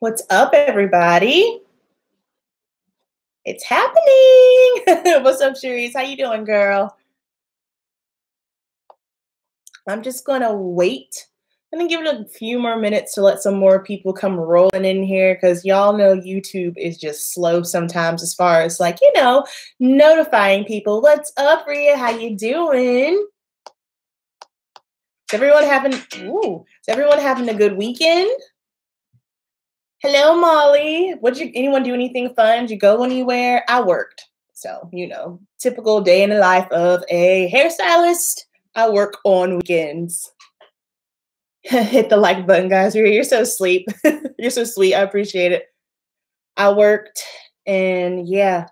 What's up, everybody? It's happening. What's up, Cherise? How you doing, girl? I'm just gonna wait. I'm gonna give it a few more minutes to let some more people come rolling in here because y'all know YouTube is just slow sometimes as far as notifying people. What's up, Rhea? How you doing? Is everyone having a good weekend? Hello, Molly. Anyone do anything fun? Did you go anywhere? I worked. So, typical day in the life of a hairstylist. I work on weekends. Hit the like button, guys. You're so sweet. You're so sweet. I appreciate it. I worked and yeah.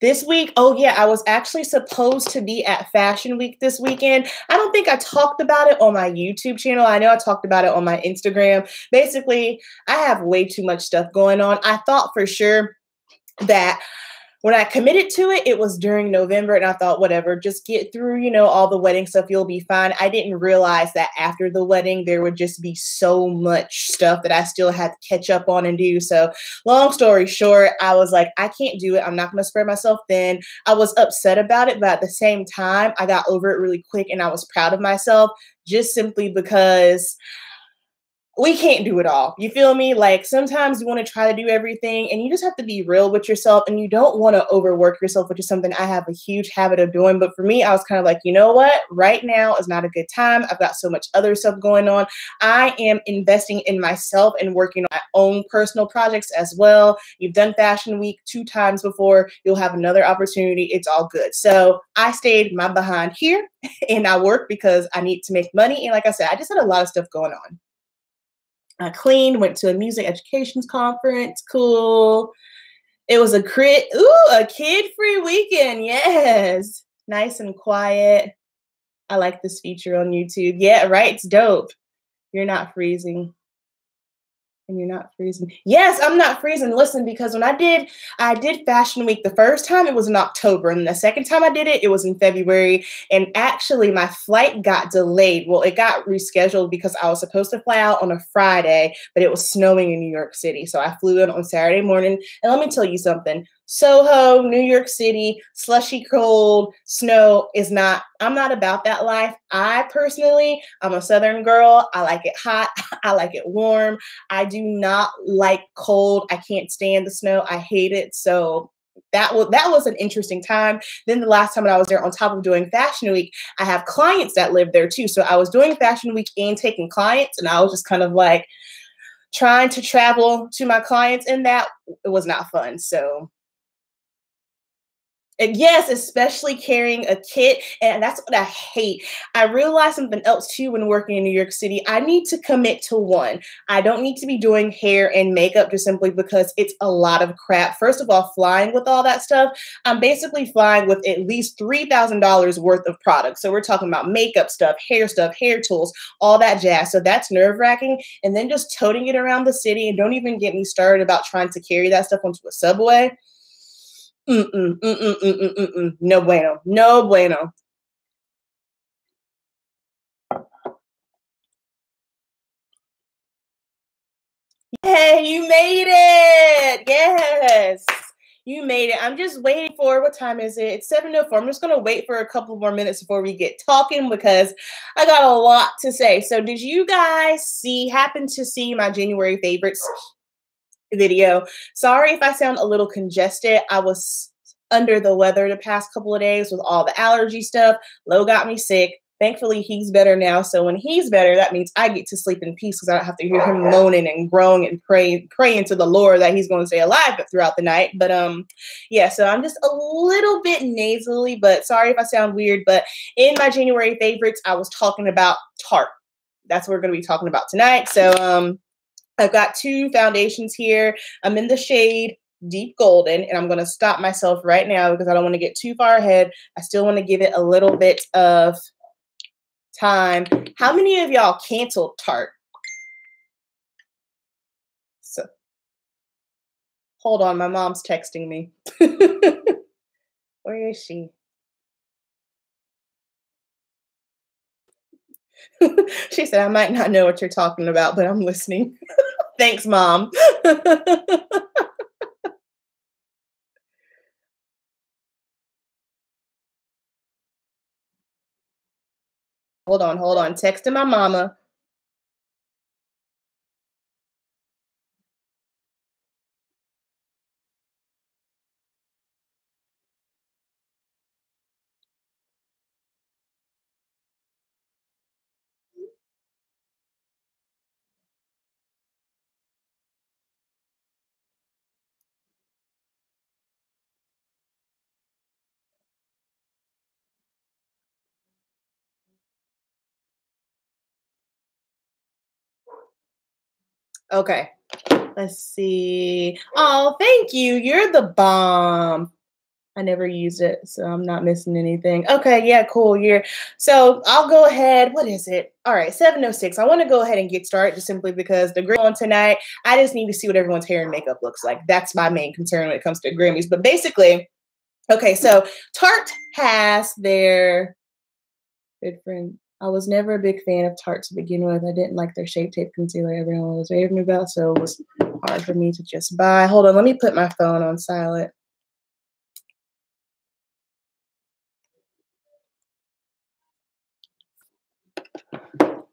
This week, I was actually supposed to be at Fashion Week this weekend. I don't think I talked about it on my YouTube channel. I know I talked about it on my Instagram. Basically, I have way too much stuff going on. I thought for sure that when I committed to it, it was during November, and I thought, whatever, just get through, all the wedding stuff, you'll be fine. I didn't realize that after the wedding, there would just be so much stuff that I still had to catch up on and do. So long story short, I was like, I can't do it. I'm not going to spread myself thin. I was upset about it, but at the same time, I got over it really quick, and I was proud of myself just simply because we can't do it all. You feel me? Like sometimes you want to try to do everything and you just have to be real with yourself and you don't want to overwork yourself, which is something I have a huge habit of doing. But for me, I was kind of like, you know what? Right now is not a good time. I've got so much other stuff going on. I am investing in myself and working on my own personal projects as well. You've done Fashion Week 2 times before. You'll have another opportunity. It's all good. So I stayed my behind here and I worked because I need to make money. And like I said, I just had a lot of stuff going on. I cleaned, went to a music education conference. Cool. It was a kid-free weekend. Yes. Nice and quiet. I like this feature on YouTube. Yeah, right. It's dope. You're not freezing. And you're not freezing. Yes, I'm not freezing. Listen, because when I did Fashion Week the first time, it was in October. And the second time I did it, it was in February. And actually, my flight got delayed. Well, it got rescheduled because I was supposed to fly out on a Friday, but it was snowing in New York City. So I flew in on Saturday morning. And let me tell you something. Soho, New York City, slushy cold, snow I'm not about that life. I'm a Southern girl. I like it hot. I like it warm. I do not like cold. I can't stand the snow. I hate it. So that was an interesting time. Then the last time that I was there, on top of doing Fashion Week, I have clients that live there too. So I was doing Fashion Week and taking clients, and I was just kind of like trying to travel to my clients, and that it was not fun. So yes, especially carrying a kit. And that's what I hate. I realized something else too when working in New York City. I need to commit to one. I don't need to be doing hair and makeup just simply because it's a lot of crap. First of all, flying with all that stuff, I'm basically flying with at least $3,000 worth of products. So we're talking about makeup stuff, hair tools, all that jazz. So that's nerve-wracking. And then just toting it around the city, and don't even get me started about trying to carry that stuff onto a subway. No bueno. No bueno. Hey, you made it. Yes. You made it. I'm just waiting for, what time is it? It's 7:04. I'm just going to wait for a couple more minutes before we get talking because I got a lot to say. So did you guys happen to see my January favorites video? Sorry if I sound a little congested. I was under the weather the past couple of days with all the allergy stuff. Lo got me sick. Thankfully, he's better now. So when he's better, that means I get to sleep in peace because I don't have to hear him moaning and groaning and praying to the Lord that he's going to stay alive throughout the night. But yeah, so I'm just a little bit nasally, but sorry if I sound weird. But in my January favorites, I was talking about Tarte. That's what we're going to be talking about tonight. So I've got 2 foundations here. I'm in the shade Deep Golden, and I'm going to stop myself right now because I don't want to get too far ahead. I still want to give it a little bit of time. How many of y'all canceled Tarte? So, hold on, my mom's texting me. Where is she? She said, I might not know what you're talking about, but I'm listening. Thanks, Mom. Hold on, hold on. Texting my mama. Okay. Let's see. Oh, thank you. You're the bomb. I never used it, so I'm not missing anything. Okay, yeah, cool. So I'll go ahead. What is it? All right, 7:06. I want to go ahead and get started just simply because the Grammy on tonight. I just need to see what everyone's hair and makeup looks like. That's my main concern when it comes to Grammys. But basically, okay, so Tarte has their good friend. I was never a big fan of Tarte to begin with. I didn't like their Shape Tape concealer everyone was raving about, so it was hard for me to just buy. Hold on, let me put my phone on silent.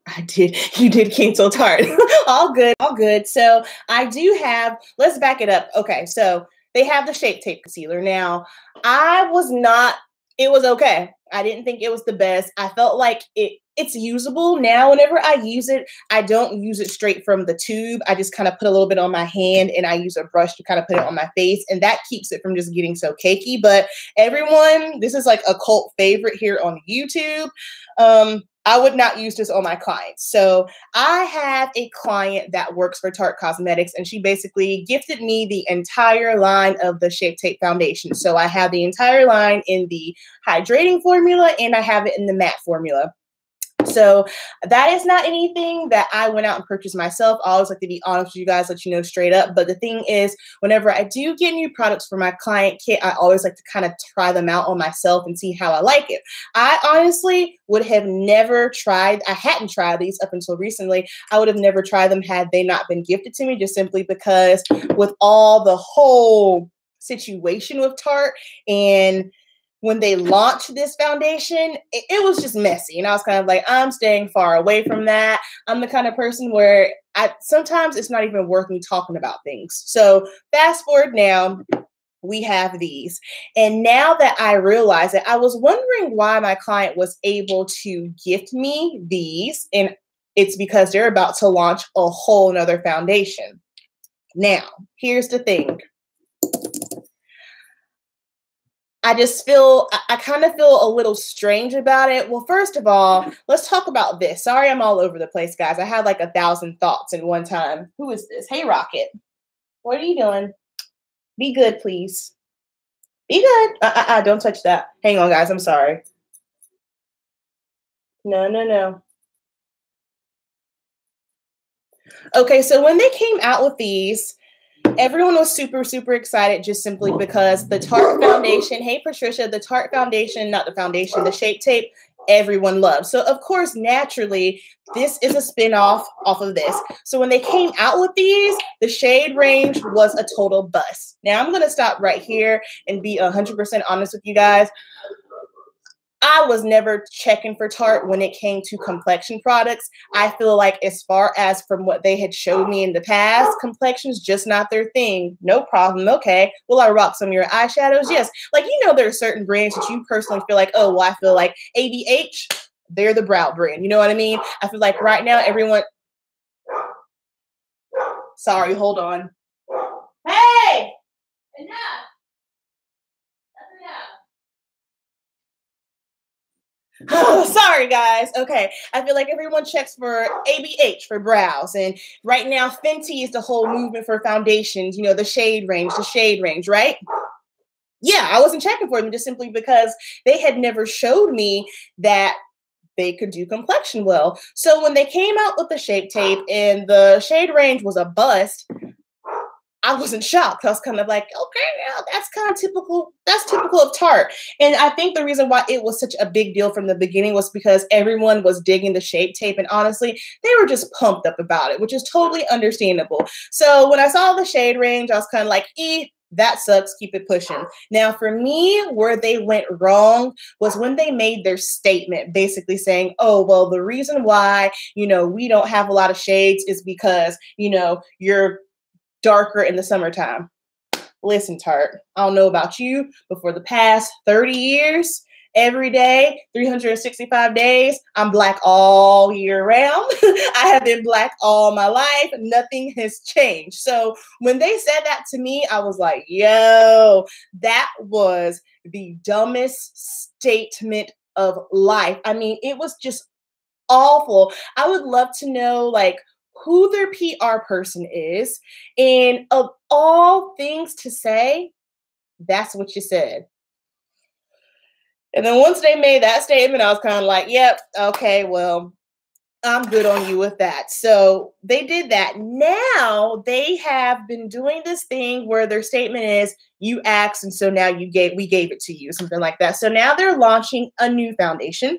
I did. You did cancel Tarte. All good. All good. So I do have, let's back it up. Okay. So they have the Shape Tape concealer. Now, I was not, it was okay. I didn't think it was the best. I felt like it's usable. Now, whenever I use it, I don't use it straight from the tube. I just kind of put a little bit on my hand and I use a brush to kind of put it on my face. And that keeps it from just getting so cakey. But everyone, this is like a cult favorite here on YouTube. I would not use this on my clients. So I have a client that works for Tarte Cosmetics, and she basically gifted me the entire line of the Shape Tape foundation. So I have the entire line in the hydrating formula, and I have it in the matte formula. So that is not anything that I went out and purchased myself. I always like to be honest with you guys, let you know straight up. But the thing is, whenever I do get new products for my client kit, I always like to kind of try them out on myself and see how I like it. I honestly would have never tried, I hadn't tried these up until recently. I would have never tried them had they not been gifted to me, just simply because with all the whole situation with Tarte and when they launched this foundation, it was just messy. And I was kind of like, I'm staying far away from that. I'm the kind of person where sometimes it's not even worth me talking about things. So fast forward now, we have these. And now that I realize it, I was wondering why my client was able to gift me these. And it's because they're about to launch a whole nother foundation. Now, here's the thing. I kind of feel a little strange about it. Well, first of all, let's talk about this. Sorry, I'm all over the place, guys. I had like 1,000 thoughts in one time. Who is this? Hey, Rocket. What are you doing? Be good, please. Be good. Don't touch that. Hang on, guys. I'm sorry. No, no, no. Okay, so when they came out with these, everyone was super, super excited just simply because the Tarte foundation, hey, Patricia, the Tarte foundation, not the foundation, the Shape Tape, everyone loves. So, of course, naturally, this is a spin-off off of this. So when they came out with these, the shade range was a total bust. Now, I'm going to stop right here and be 100% honest with you guys. I was never checking for Tarte when it came to complexion products. I feel like as far as from what they had showed me in the past, complexion's just not their thing. No problem. Okay. Will I rock some of your eyeshadows? Yes. Like, there are certain brands that you personally feel like, oh, well, I feel like ABH, they're the brow brand. You know what I mean? I feel like right now everyone. Sorry, hold on. Hey! Enough! Oh, sorry, guys. Okay. I feel like everyone checks for ABH for brows. And right now, Fenty is the whole movement for foundations, the shade range, right? Yeah, I wasn't checking for them just simply because they had never showed me that they could do complexion well. So when they came out with the Shape Tape and the shade range was a bust, I wasn't shocked. I was kind of like, okay, yeah, that's kind of typical. That's typical of Tarte. And I think the reason why it was such a big deal from the beginning was because everyone was digging the Shape Tape. And honestly, they were just pumped up about it, which is totally understandable. So when I saw the shade range, I was kind of like, that sucks. Keep it pushing. Now, for me, where they went wrong was when they made their statement, basically saying, oh, well, the reason why, we don't have a lot of shades is because, you're darker in the summertime. Listen, Tarte, I don't know about you, but for the past 30 years, every day, 365 days, I'm Black all year round. I have been Black all my life. Nothing has changed. So when they said that to me, I was like, yo, that was the dumbest statement of life. I mean, it was just awful. I would love to know, like, who their PR person is. And of all things to say, that's what you said. And then once they made that statement, I was kind of like, yep, okay, well, I'm good on you with that. So they did that. Now they have been doing this thing where their statement is, you asked, and so now we gave it to you, something like that. So now they're launching a new foundation.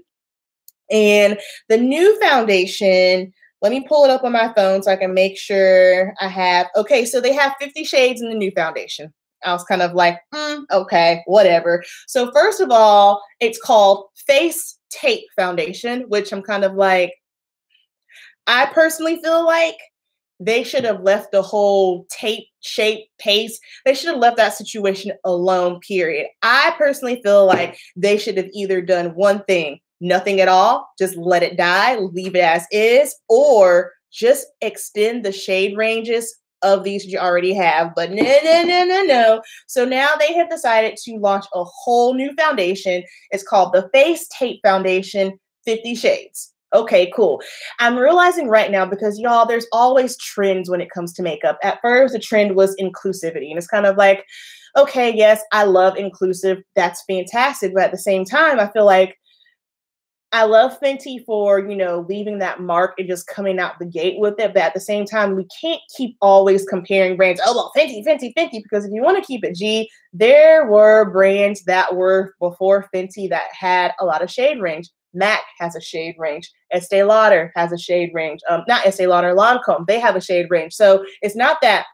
And the new foundation, let me pull it up on my phone so I can make sure I have, okay, so they have 50 shades in the new foundation. I was kind of like, okay, whatever. So first of all, it's called Face Tape Foundation, which I'm kind of like, I personally feel like they should have left the whole tape, shape, paste. They should have left that situation alone, period. I personally feel like they should have either done one thing, nothing at all, just let it die, leave it as is, or just extend the shade ranges of these you already have. But no. So now they have decided to launch a whole new foundation. It's called the Face Tape Foundation 50 Shades. Okay, cool. I'm realizing right now, because y'all, there's always trends when it comes to makeup. At first, the trend was inclusivity. And it's kind of like, okay, yes, I love inclusive. That's fantastic. But at the same time, I feel like I love Fenty for, leaving that mark and just coming out the gate with it. But at the same time, we can't keep always comparing brands. Oh, well, Fenty, because if you want to keep it G, there were brands that were before Fenty that had a lot of shade range. MAC has a shade range. Estee Lauder has a shade range. Not Estee Lauder, Lancome, they have a shade range. So it's not that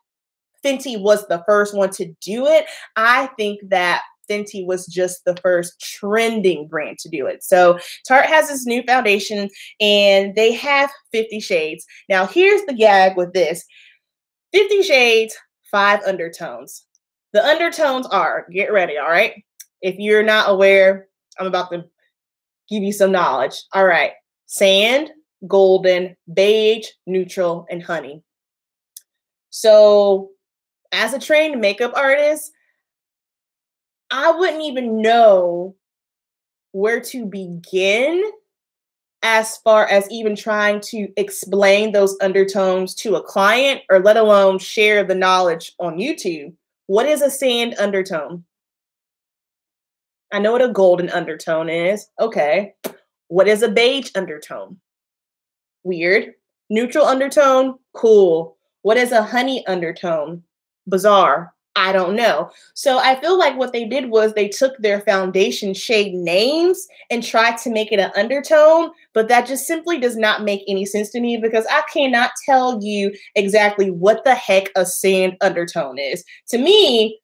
Fenty was the first one to do it. I think that Fenty was just the first trending brand to do it. So Tarte has this new foundation and they have 50 shades. Now here's the gag with this. 50 shades, 5 undertones. The undertones are, get ready, all right? If you're not aware, I'm about to give you some knowledge. All right. Sand, golden, beige, neutral, and honey. So as a trained makeup artist, I wouldn't even know where to begin as far as even trying to explain those undertones to a client, or let alone share the knowledge on YouTube. What is a sand undertone? I know what a golden undertone is. Okay. What is a beige undertone? Weird. Neutral undertone? Cool. What is a honey undertone? Bizarre. I don't know. So I feel like what they did was they took their foundation shade names and tried to make it an undertone, but that just simply does not make any sense to me, because I cannot tell you exactly what the heck a sand undertone is. To me,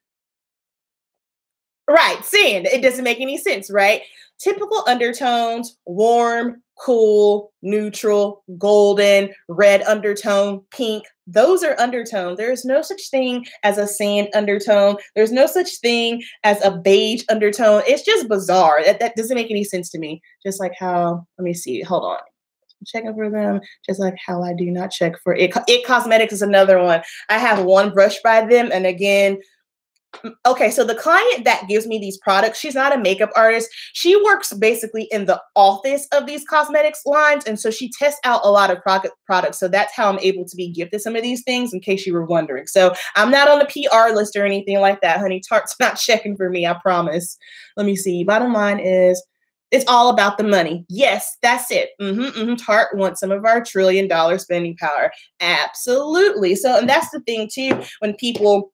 right, sand, it doesn't make any sense, right? Typical undertones: warm, cool, neutral, golden, red undertone, pink. Those are undertones. There is no such thing as a sand undertone. There's no such thing as a beige undertone. It's just bizarre. That doesn't make any sense to me. Just like how, let me see, hold on. I'm checking for them, just like how I do not check for IT. IT Cosmetics is another one. I have one brush by them, and again, okay, so the client that gives me these products, she's not a makeup artist. She works basically in the office of these cosmetics lines. And so she tests out a lot of products. So that's how I'm able to be gifted some of these things, in case you were wondering. So I'm not on the PR list or anything like that, honey. Tarte's not checking for me, I promise. Let me see. Bottom line is It's all about the money. Yes, that's it. Tarte wants some of our $1 trillion spending power. Absolutely. So, and that's the thing too, when people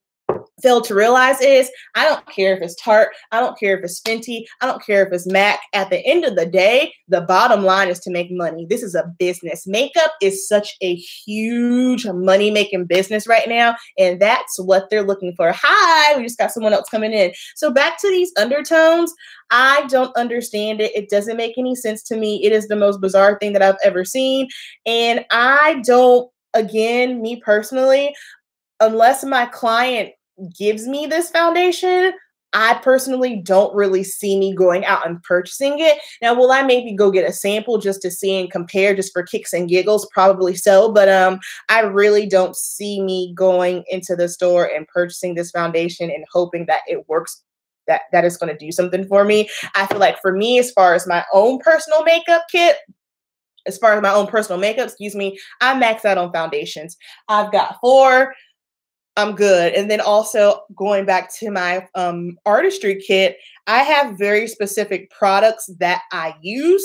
fail to realize is I don't care if it's Tarte, I don't care if it's Fenty, I don't care if it's MAC. At the end of the day, the bottom line is to make money. This is a business. Makeup is such a huge money-making business right now, and that's what they're looking for. Hi, we just got someone else coming in. So back to these undertones, I don't understand it. It doesn't make any sense to me. It is the most bizarre thing that I've ever seen, and I don't, again, me personally, unless my client gives me this foundation, I personally don't really see me going out and purchasing it. Now, will I maybe go get a sample just to see and compare just for kicks and giggles? Probably so, but I really don't see me going into the store and purchasing this foundation and hoping that it works, that it's going to do something for me. I feel like for me, as far as my own personal makeup kit, I max out on foundations. I've got 4. I'm good. And then also going back to my artistry kit, I have very specific products that I use.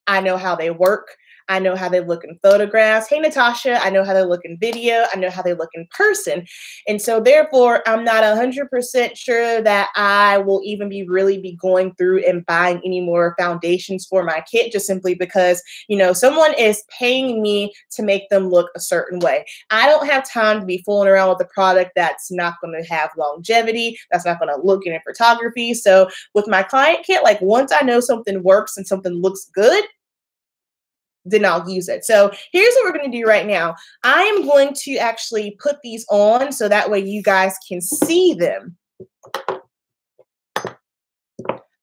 I know how they work. I know how they look in photographs. Hey, Natasha, I know how they look in video. I know how they look in person. And so therefore, I'm not 100% sure that I will even really be going through and buying any more foundations for my kit, just simply because, you know, someone is paying me to make them look a certain way. I don't have time to be fooling around with a product that's not going to have longevity, that's not going to look good in photography. So with my client kit, like once I know something works and something looks good, then I'll use it. So here's what we're going to do right now. I am going to actually put these on so that way you guys can see them.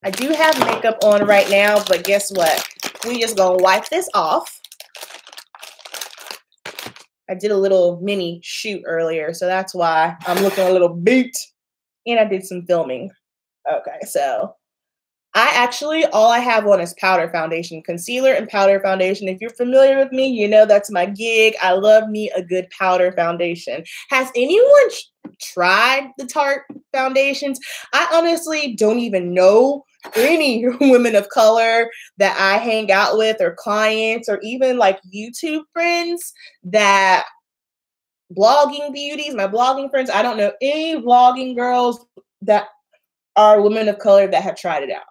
I do have makeup on right now, but guess what? We just going to wipe this off. I did a little mini shoot earlier, so that's why I'm looking a little beat. And I did some filming. Okay, so all I have on is powder foundation, concealer and powder foundation. If you're familiar with me, you know that's my gig. I love me a good powder foundation. Has anyone tried the Tarte foundations? I honestly don't even know any women of color that I hang out with or clients or even like YouTube friends that blogging beauties, my blogging friends. I don't know any vlogging girls that are women of color that have tried it out.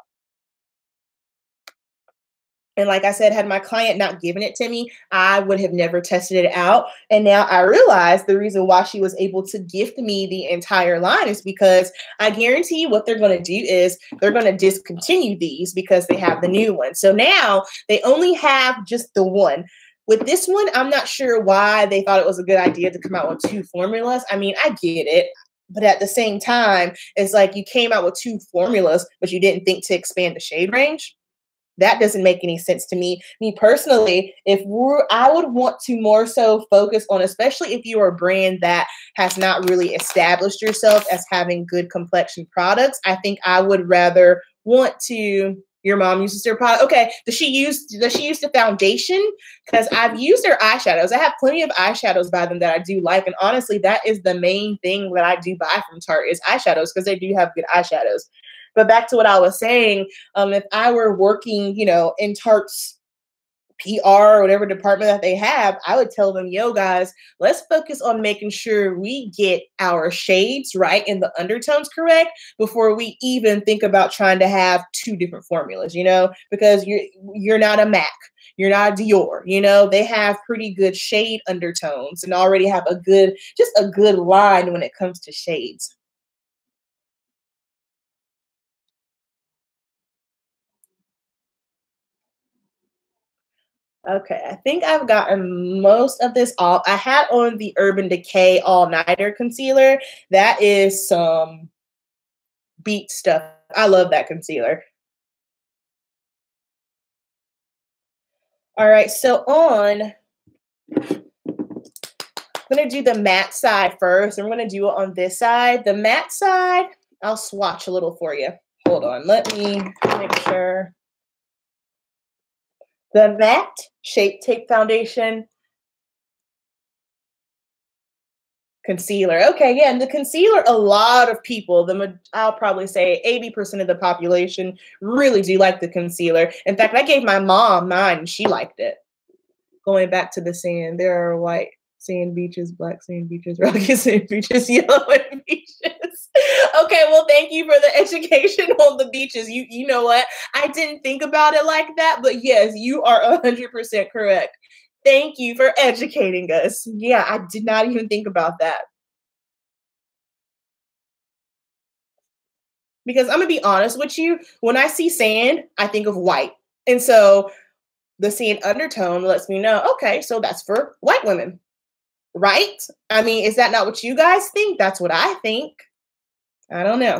And like I said, had my client not given it to me, I would have never tested it out. And now I realize the reason why she was able to gift me the entire line is because I guarantee you what they're going to do is they're going to discontinue these because they have the new one. So now they only have just the one. With this one, I'm not sure why they thought it was a good idea to come out with 2 formulas. I mean, I get it. But at the same time, it's like you came out with 2 formulas, but you didn't think to expand the shade range. That doesn't make any sense to me. Me personally, I would want to more so focus on, especially if you are a brand that has not really established yourself as having good complexion products, I think I would rather want to. Your mom uses their product. Okay, does she use the foundation? Because I've used their eyeshadows. I have plenty of eyeshadows by them that I do like, and honestly, that is the main thing that I do buy from Tarte is eyeshadows because they do have good eyeshadows. But back to what I was saying, if I were working, you know, in Tarte's PR or whatever department that they have, I would tell them, yo, guys, let's focus on making sure we get our shades right and the undertones correct before we even think about trying to have 2 different formulas, you know, because you're not a MAC. You're not a Dior, you know, they have pretty good shade undertones and already have just a good line when it comes to shades. Okay, I think I've gotten most of this off. I had on the Urban Decay All Nighter Concealer. That is some beat stuff. I love that concealer. All right, so I'm going to do the matte side first. I'm going to do it on this side. The matte side, I'll swatch a little for you. Hold on, let me make sure. The matte Shape Tape Foundation Concealer. Okay, yeah, and the concealer, a lot of people, I'll probably say 80% of the population really do like the concealer. In fact, I gave my mom mine and she liked it. Going back to the sand, there are white sand beaches, black sand beaches, rocky sand beaches, yellow sand beaches. Okay, well, thank you for the education on the beaches. You know what? I didn't think about it like that, but yes, you are 100% correct. Thank you for educating us. Yeah, I did not even think about that. Because I'm gonna be honest with you, when I see sand, I think of white. And so the sand undertone lets me know, okay, so that's for white women, right? I mean, is that not what you guys think? That's what I think. I don't know.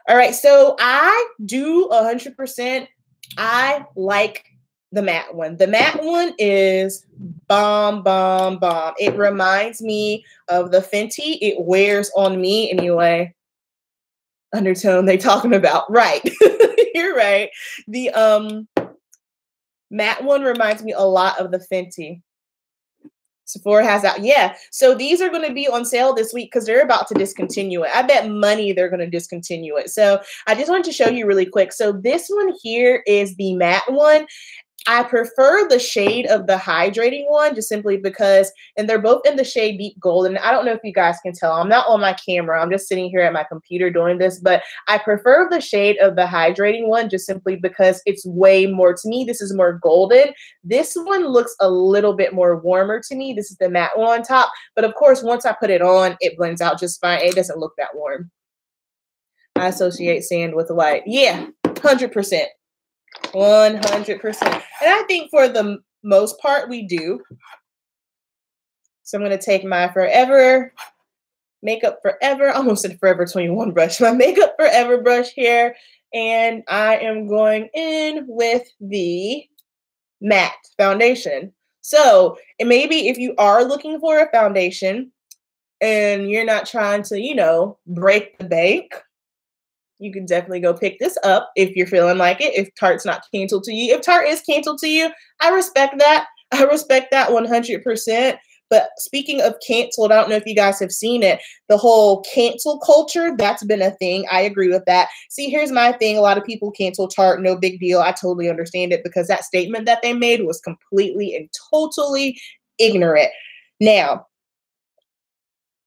All right, so I do 100%. I like the matte one. The matte one is bomb, bomb, bomb. It reminds me of the Fenty. It wears on me anyway. Undertone they talking about. Right. You're right. The matte one reminds me a lot of the Fenty. Sephora has that. Yeah. So these are going to be on sale this week because they're about to discontinue it. I bet money they're going to discontinue it. So I just wanted to show you really quick. So this one here is the matte one. I prefer the shade of the hydrating one just simply because, and they're both in the shade deep golden. I don't know if you guys can tell. I'm not on my camera. I'm just sitting here at my computer doing this, but I prefer the shade of the hydrating one just simply because it's way more, to me, this is more golden. This one looks a little bit more warmer to me. This is the matte one on top. But of course, once I put it on, it blends out just fine. It doesn't look that warm. I associate sand with white. Yeah, 100%. 100%. And I think for the most part, we do. So I'm going to take my Forever Makeup Forever, almost said Forever 21 brush, my Makeup Forever brush here. And I am going in with the matte foundation. So maybe if you are looking for a foundation and you're not trying to, you know, break the bank, you can definitely go pick this up if you're feeling like it, if Tarte's not canceled to you. If Tarte is canceled to you, I respect that. I respect that 100%. But speaking of canceled, I don't know if you guys have seen it, the whole cancel culture, that's been a thing. I agree with that. See, here's my thing. A lot of people cancel Tarte, no big deal. I totally understand it because that statement that they made was completely and totally ignorant. Now,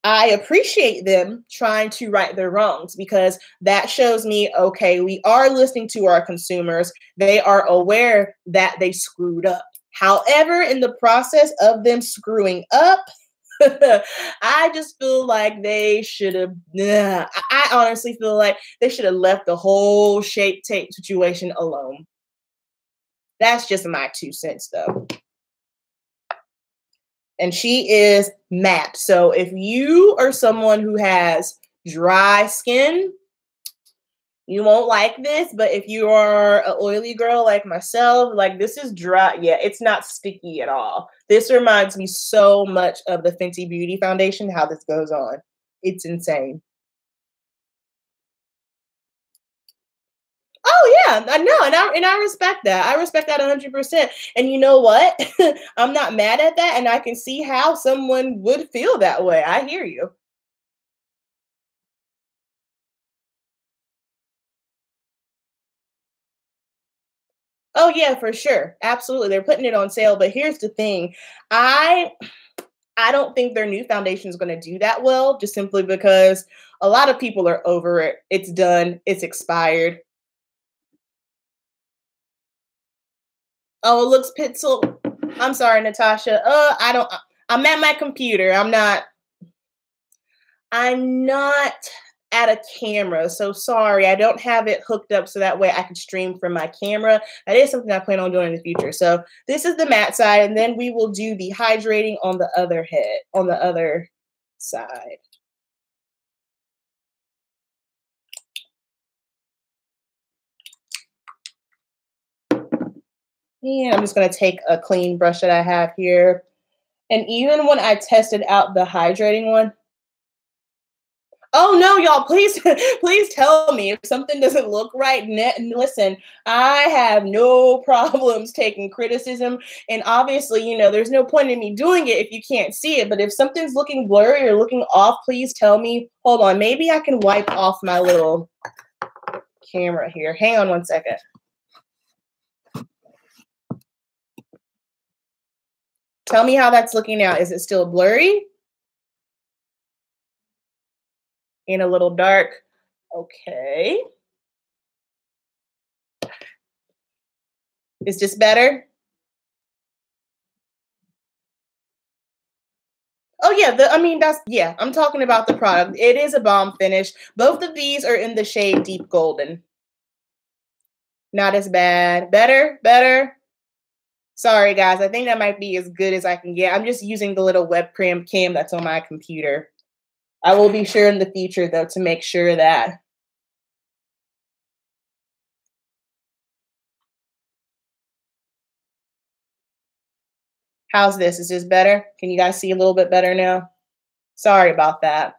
I appreciate them trying to right their wrongs because that shows me, okay, we are listening to our consumers. They are aware that they screwed up. However, in the process of them screwing up, I just feel like they should have, I honestly feel like they should have left the whole Shape Tape situation alone. That's just my 2 cents though. And she is matte. So if you are someone who has dry skin, you won't like this. But if you are an oily girl like myself, like this is dry. Yeah, it's not sticky at all. This reminds me so much of the Fenty Beauty Foundation, how this goes on. It's insane. Oh yeah, I know, and I respect that. I respect that 100%. And you know what? I'm not mad at that, and I can see how someone would feel that way. I hear you. Oh yeah, for sure, absolutely. They're putting it on sale, but here's the thing: I I don't think their new foundation is going to do that well, just simply because a lot of people are over it. It's done. It's expired. Oh, it looks pixel. I'm sorry, Natasha. I don't. I'm at my computer. I'm not at a camera. So sorry, I don't have it hooked up so that way I can stream from my camera. That is something I plan on doing in the future. So this is the matte side, and then we will do the hydrating on the other head, on the other side. And I'm just going to take a clean brush that I have here. And even when I tested out the hydrating one, Oh no, y'all, please, please tell me if something doesn't look right. Listen, I have no problems taking criticism. And obviously, you know, there's no point in me doing it if you can't see it. But if something's looking blurry or looking off, please tell me. Hold on, maybe I can wipe off my little camera here. Hang on one second. Tell me how that's looking now. Is it still blurry? And a little dark? Okay. Is this better? Oh yeah, I mean that's yeah. I'm talking about the product. It is a bomb finish. Both of these are in the shade Deep Golden. Not as bad. Better, better. Sorry guys, I think that might be as good as I can get. I'm just using the little webcam that's on my computer. I will be sure in the future though to make sure that. How's this? Is this better? Can you guys see a little bit better now? Sorry about that.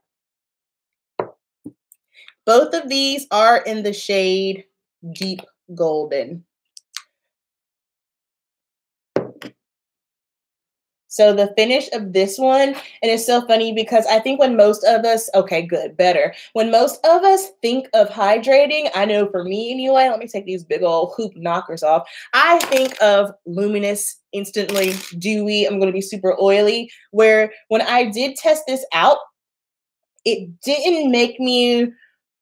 Both of these are in the shade Deep Golden. So the finish of this one, and it's so funny because I think when most of us, okay, good, better. When most of us think of hydrating, I know for me anyway, let me take these big old hoop knockers off. I think of luminous, instantly dewy, I'm gonna be super oily, where when I did test this out, it didn't make me,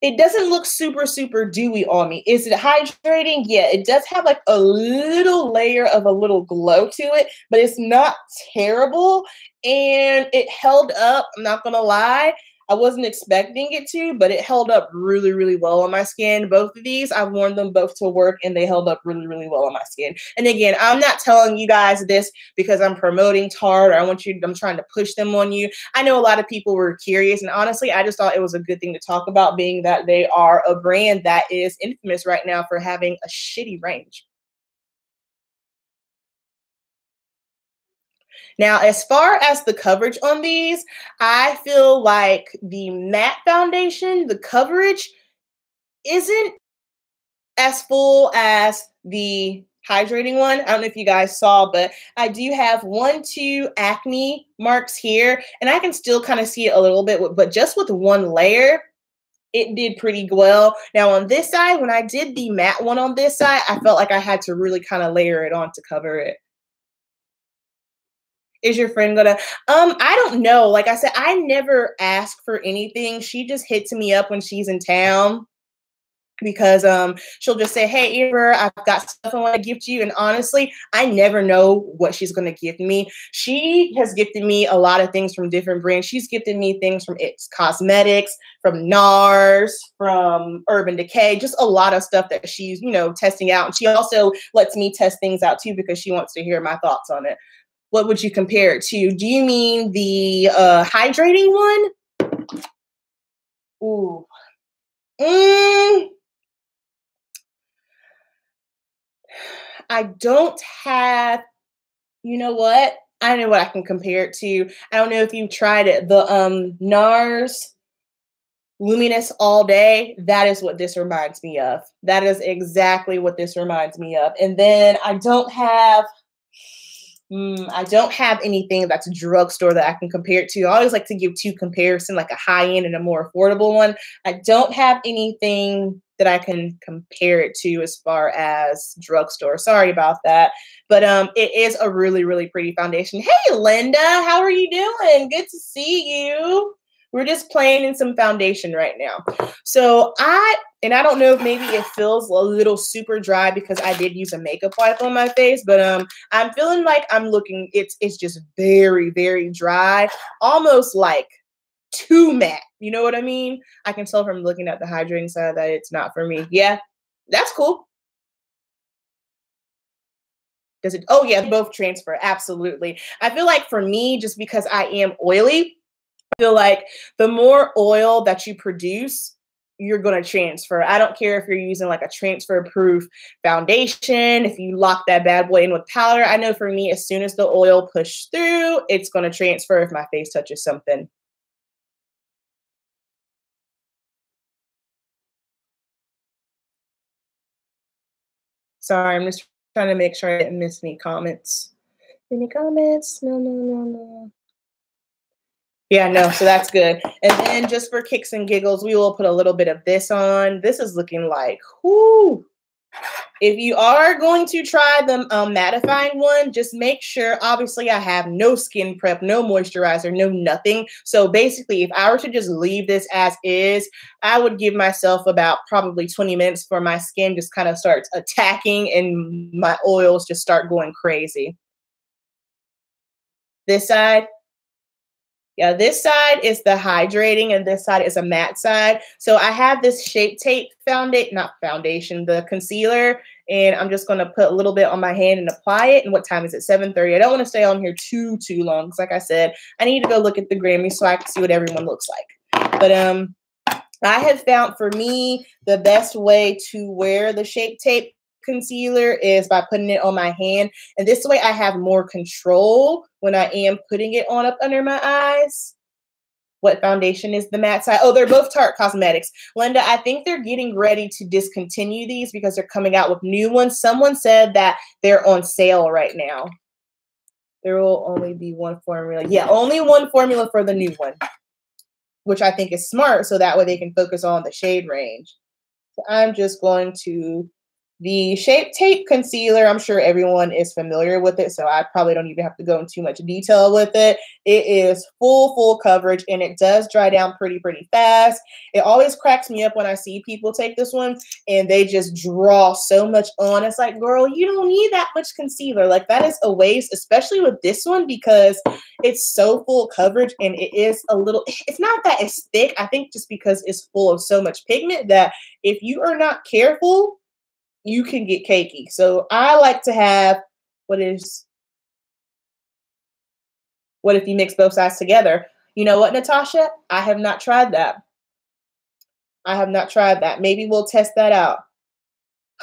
it doesn't look super, super dewy on me. Is it hydrating? Yeah, it does have like a little layer of a little glow to it, but it's not terrible. And it held up, I'm not gonna lie. I wasn't expecting it to, but it held up really, really well on my skin. Both of these, I've worn them both to work and they held up really, really well on my skin. And again, I'm not telling you guys this because I'm promoting Tarte or I'm trying to push them on you. I know a lot of people were curious, and honestly, I just thought it was a good thing to talk about, being that they are a brand that is infamous right now for having a shitty range. Now, as far as the coverage on these, I feel like the matte foundation, the coverage isn't as full as the hydrating one. I don't know if you guys saw, but I do have 1-2 acne marks here, and I can still kind of see it a little bit, but just with one layer, it did pretty well. Now on this side, when I did the matte one on this side, I felt like I had to really kind of layer it on to cover it. Is your friend gonna? I don't know. Like I said, I never ask for anything. She just hits me up when she's in town because she'll just say, "Hey, Amber, I've got stuff I want to gift you." And honestly, I never know what she's gonna gift me. She has gifted me a lot of things from different brands. She's gifted me things from It's Cosmetics, from NARS, from Urban Decay, just a lot of stuff that she's, you know, testing out. And she also lets me test things out too because she wants to hear my thoughts on it. What would you compare it to? Do you mean the hydrating one? Ooh. I don't have, you know what? I know what I can compare it to. I don't know if you've tried it. The NARS Luminous All Day. That is what this reminds me of. That is exactly what this reminds me of. And then I don't have anything that's a drugstore that I can compare it to. I always like to give two comparisons, like a high end and a more affordable one. I don't have anything that I can compare it to as far as drugstore. Sorry about that. But it is a really, really pretty foundation. Hey, Linda, how are you doing? Good to see you. We're just playing in some foundation right now. So I don't know if maybe it feels a little super dry because I did use a makeup wipe on my face, but I'm feeling like I'm looking, it's just very, very dry, almost like too matte. You know what I mean? I can tell from looking at the hydrating side that it's not for me. Yeah, that's cool. Does it? Oh yeah, both transfer. Absolutely. I feel like for me, just because I am oily, I feel like the more oil that you produce, you're going to transfer. I don't care if you're using like a transfer proof foundation, if you lock that bad boy in with powder. I know for me, as soon as the oil pushes through, it's going to transfer if my face touches something. Sorry, I'm just trying to make sure I didn't miss any comments. Any comments? No, no, no, no. Yeah, no, so that's good. And then just for kicks and giggles, we will put a little bit of this on. This is looking like, whoo. If you are going to try the mattifying one, just make sure, obviously I have no skin prep, no moisturizer, no nothing. So basically, if I were to just leave this as is, I would give myself about probably 20 minutes for my skin just kind of starts attacking and my oils just start going crazy. This side, yeah, this side is the hydrating and this side is a matte side. So I have this Shape Tape foundation, the concealer, and I'm just going to put a little bit on my hand and apply it. And what time is it? 7:30. I don't want to stay on here too long because like I said, I need to go look at the Grammys so I can see what everyone looks like. But I have found for me the best way to wear the Shape Tape concealer is by putting it on my hand, and this way I have more control when I am putting it on up under my eyes. What foundation is the matte side? Oh, they're both Tarte Cosmetics. Linda, I think they're getting ready to discontinue these because they're coming out with new ones. Someone said that they're on sale right now. There will only be one formula. Yeah, only one formula for the new one, which I think is smart, so that way they can focus on the shade range. So I'm just going to the Shape Tape concealer. I'm sure everyone is familiar with it, so I probably don't even have to go into too much detail with it. It is full coverage, and it does dry down pretty fast. It always cracks me up when I see people take this one, and they just draw so much on. It's like, girl, you don't need that much concealer. Like, that is a waste, especially with this one, because it's so full coverage, and it is a little, it's not that it's thick. I think just because it's full of so much pigment that if you are not careful, you can get cakey. So I like to have what if you mix both sides together? You know what, Natasha? I have not tried that. I have not tried that. Maybe we'll test that out.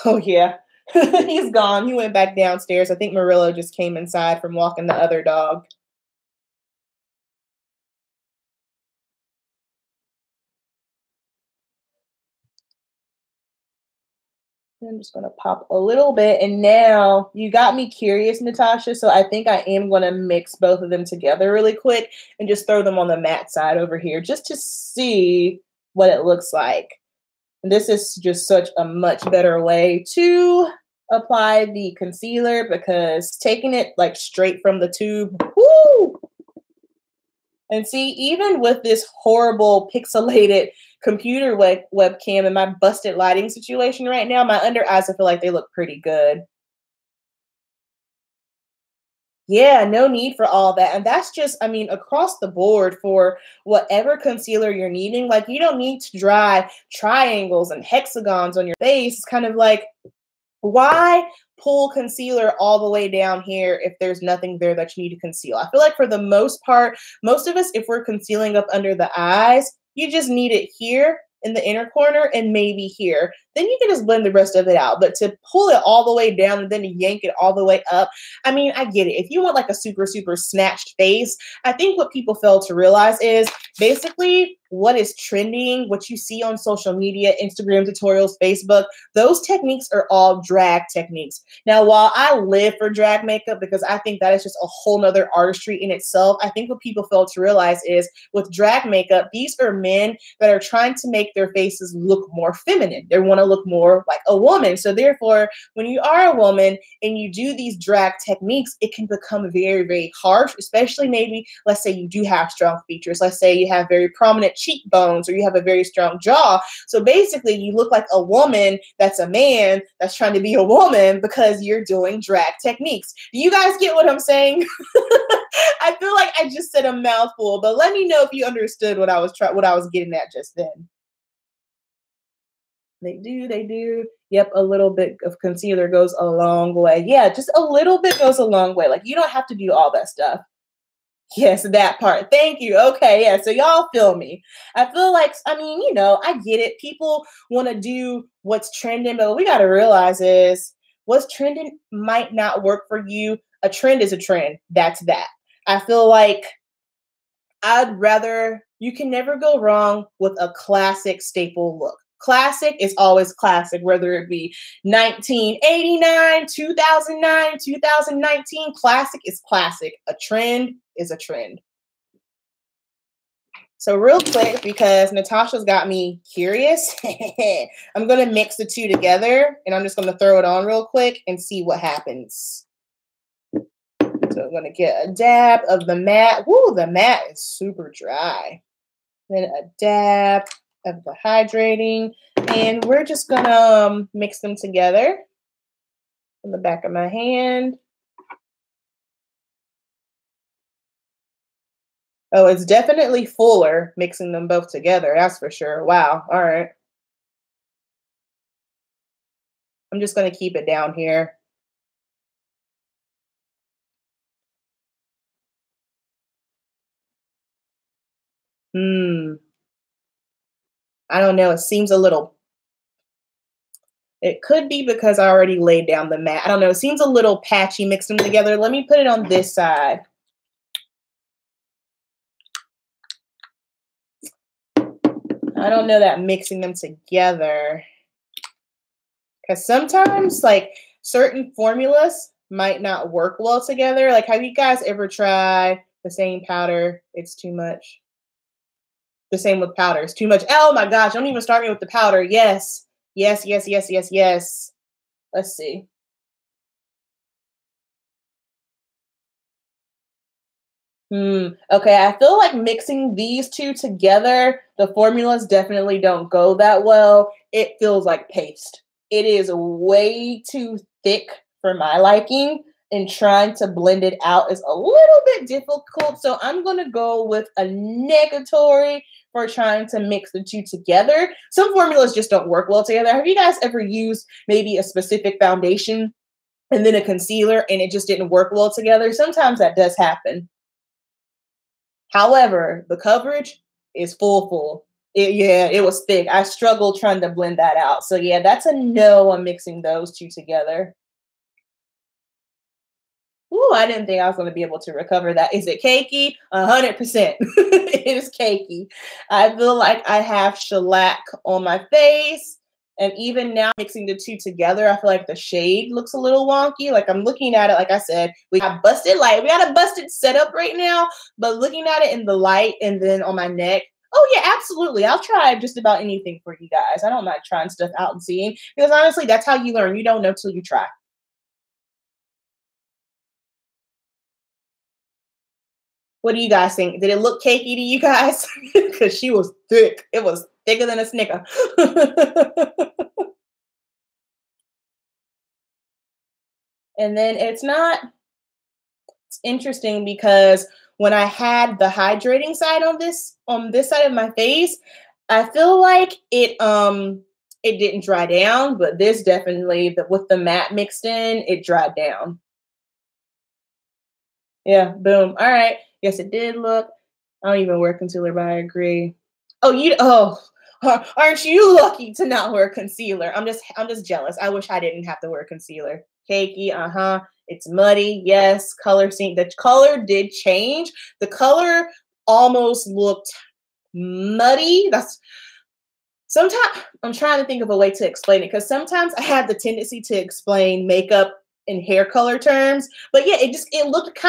Oh, yeah. He's gone. He went back downstairs. I think Murillo just came inside from walking the other dog. I'm just going to pop a little bit. And now you got me curious, Natasha. So I think I am going to mix both of them together really quick and just throw them on the matte side over here just to see what it looks like. And this is just such a much better way to apply the concealer because taking it like straight from the tube, whoo! And see, even with this horrible pixelated computer webcam and my busted lighting situation right now, my under eyes, I feel like they look pretty good. Yeah, no need for all that. And that's just, I mean, across the board for whatever concealer you're needing. Like, you don't need to draw triangles and hexagons on your face. It's kind of like, why pull concealer all the way down here if there's nothing there that you need to conceal? I feel like for the most part, most of us, if we're concealing up under the eyes, you just need it here in the inner corner and maybe here. Then you can just blend the rest of it out. But to pull it all the way down and then to yank it all the way up, I mean, I get it. If you want like a super snatched face, I think what people fail to realize is basically what is trending, what you see on social media, Instagram tutorials, Facebook, those techniques are all drag techniques. Now, while I live for drag makeup because I think that is just a whole nother artistry in itself, I think what people fail to realize is with drag makeup, these are men that are trying to make their faces look more feminine. They want to look more like a woman. So therefore, when you are a woman and you do these drag techniques, it can become very harsh, especially maybe, let's say you do have strong features. Let's say you have very prominent cheekbones or you have a very strong jaw. So basically you look like a woman that's a man that's trying to be a woman because you're doing drag techniques. Do you guys get what I'm saying? I feel like I just said a mouthful, but let me know if you understood what I was getting at just then. They do. Yep, a little bit of concealer goes a long way. Yeah, just a little bit goes a long way. Like, you don't have to do all that stuff. Yes, that part. Thank you. Okay, yeah, so y'all feel me. I feel like, I mean, you know, I get it. People want to do what's trending, but what we got to realize is what's trending might not work for you. A trend is a trend. That's that. I feel like you can never go wrong with a classic staple look. Classic is always classic, whether it be 1989, 2009, 2019. Classic is classic. A trend is a trend. So real quick, because Natasha's got me curious, I'm going to mix the two together, and I'm just going to throw it on real quick and see what happens. So I'm going to get a dab of the matte. Woo, the matte is super dry. Then a dab of the hydrating, and we're just going to mix them together on the back of my hand. Oh, it's definitely fuller mixing them both together. That's for sure. Wow. All right. I'm just going to keep it down here. I don't know. It seems a little. It could be because I already laid down the matte. I don't know. It seems a little patchy mixed them together. Let me put it on this side. I don't know that mixing them together. Because sometimes, like, certain formulas might not work well together. Like, have you guys ever tried the same powder? It's too much. The same with powder. It's too much. Oh, my gosh. Don't even start me with the powder. Yes. Yes, yes, yes, yes, yes. Let's see. Okay, I feel like mixing these two together, the formulas definitely don't go that well. It feels like paste. It is way too thick for my liking, and trying to blend it out is a little bit difficult. So I'm going to go with a negatory for trying to mix the two together. Some formulas just don't work well together. Have you guys ever used maybe a specific foundation and then a concealer and it just didn't work well together? Sometimes that does happen. However, the coverage is full. It was thick. I struggled trying to blend that out. So yeah, that's a no on mixing those two together. Ooh, I didn't think I was going to be able to recover that. Is it cakey? 100%. It is cakey. I feel like I have shellac on my face. And even now, mixing the two together, I feel like the shade looks a little wonky. Like, I'm looking at it, like I said, we got busted light. We got a busted setup right now. But looking at it in the light and then on my neck, oh, yeah, absolutely. I'll try just about anything for you guys. I don't mind trying stuff out and seeing. Because honestly, that's how you learn. You don't know till you try. What do you guys think? Did it look cakey to you guys? Because she was thick. It was thicker than a Snicker. And then it's interesting because when I had the hydrating side on this side of my face, I feel like it didn't dry down, but this definitely, with the matte mixed in, it dried down. Yeah, boom. All right. Yes, it did look. I don't even wear concealer, but I agree. Aren't you lucky to not wear concealer? I'm just jealous. I wish I didn't have to wear concealer. Cakey, it's muddy. Yes, color the color did change. The color almost looked muddy. Sometimes I'm trying to think of a way to explain it, because sometimes I have the tendency to explain makeup in hair color terms, but yeah, it looked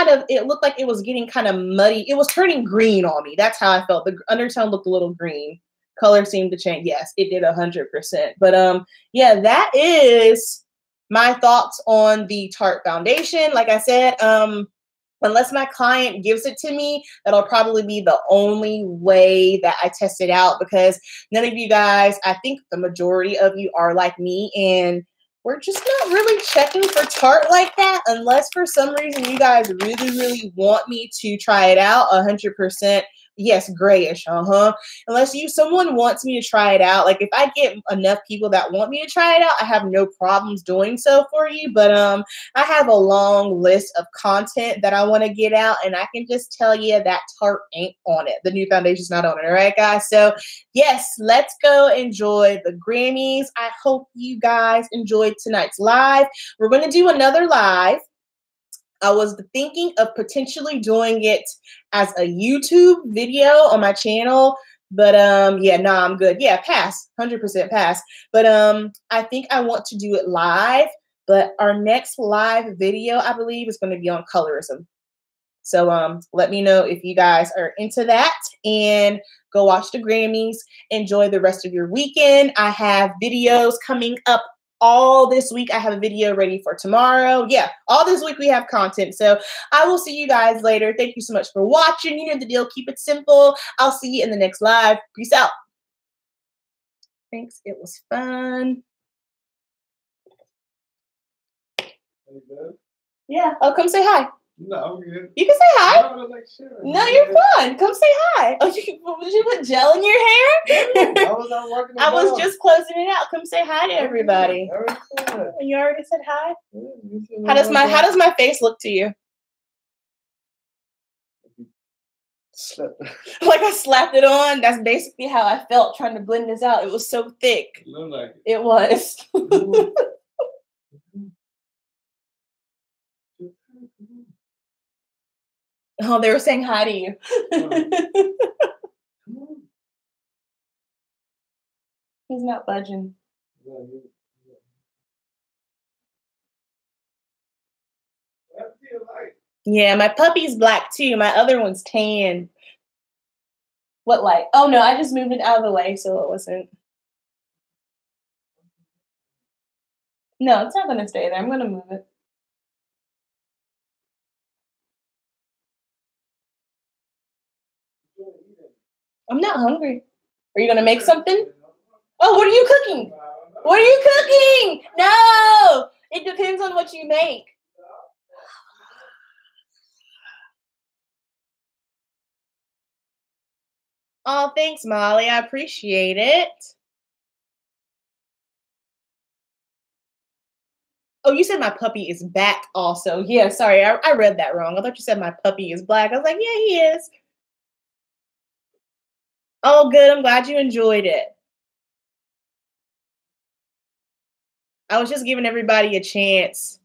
like it was getting kind of muddy. It was turning green on me. That's how I felt. The undertone looked a little green. Color seemed to change. Yes, it did 100%. But yeah, that is my thoughts on the Tarte foundation. Like I said, unless my client gives it to me, that'll probably be the only way that I test it out, because none of you guys, I think the majority of you are like me, and we're just not really checking for Tarte like that, unless for some reason you guys really, really want me to try it out 100%. Yes, grayish, Unless someone wants me to try it out. Like, if I get enough people that want me to try it out, I have no problems doing so for you. But I have a long list of content that I want to get out, and I can just tell you that Tarte ain't on it. The new foundation's not on it, all right, guys? So yes, let's go enjoy the Grammys. I hope you guys enjoyed tonight's live. We're going to do another live. I was thinking of potentially doing it as a YouTube video on my channel, But yeah, nah, I'm good. Yeah, pass. 100% pass. But I think I want to do it live. But our next live video, I believe, is going to be on colorism. So let me know if you guys are into that, and go watch the Grammys. Enjoy the rest of your weekend. I have videos coming up all this week. I have a video ready for tomorrow. Yeah, all this week we have content. So I will see you guys later. Thank you so much for watching. You know the deal. Keep it simple. I'll see you in the next live. Peace out. Thanks. It was fun. Yeah. Oh, come say hi. No, I'm good. You can say hi. No, like, sure. No, you're fine. Come say hi. Oh, did you put gel in your hair? I was just closing it out. Come say hi to everybody. You already said hi? How does my face look to you? Like I slapped it on. That's basically how I felt trying to blend this out. It was so thick. Look like it was. Oh, they were saying hi to you. He's not budging. Yeah, my puppy's black too. My other one's tan. What light? Oh no, I just moved it out of the way so it wasn't. No, it's not going to stay there. I'm going to move it. I'm not hungry. Are you going to make something? Oh, what are you cooking? What are you cooking? No, it depends on what you make. Oh, thanks, Molly. I appreciate it. Oh, you said my puppy is back also. Yeah, sorry. I read that wrong. I thought you said my puppy is black. I was like, yeah, he is. Oh, good. I'm glad you enjoyed it. I was just giving everybody a chance.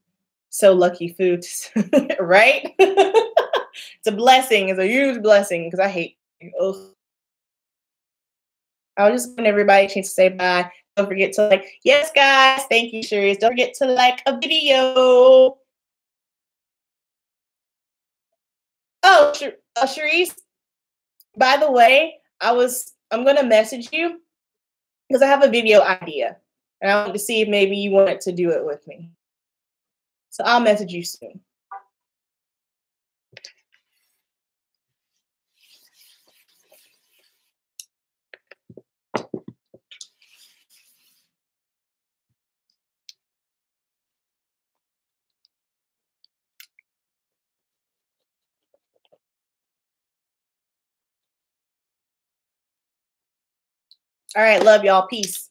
So lucky foods, right? It's a blessing. It's a huge blessing because I hate you. Ugh. I was just giving everybody a chance to say bye. Don't forget to like. Yes, guys. Thank you, Sharice. Don't forget to like a video. Oh, Sharice. By the way, I'm gonna message you because I have a video idea, and I want to see if maybe you wanted to do it with me. So I'll message you soon. All right, love y'all. Peace.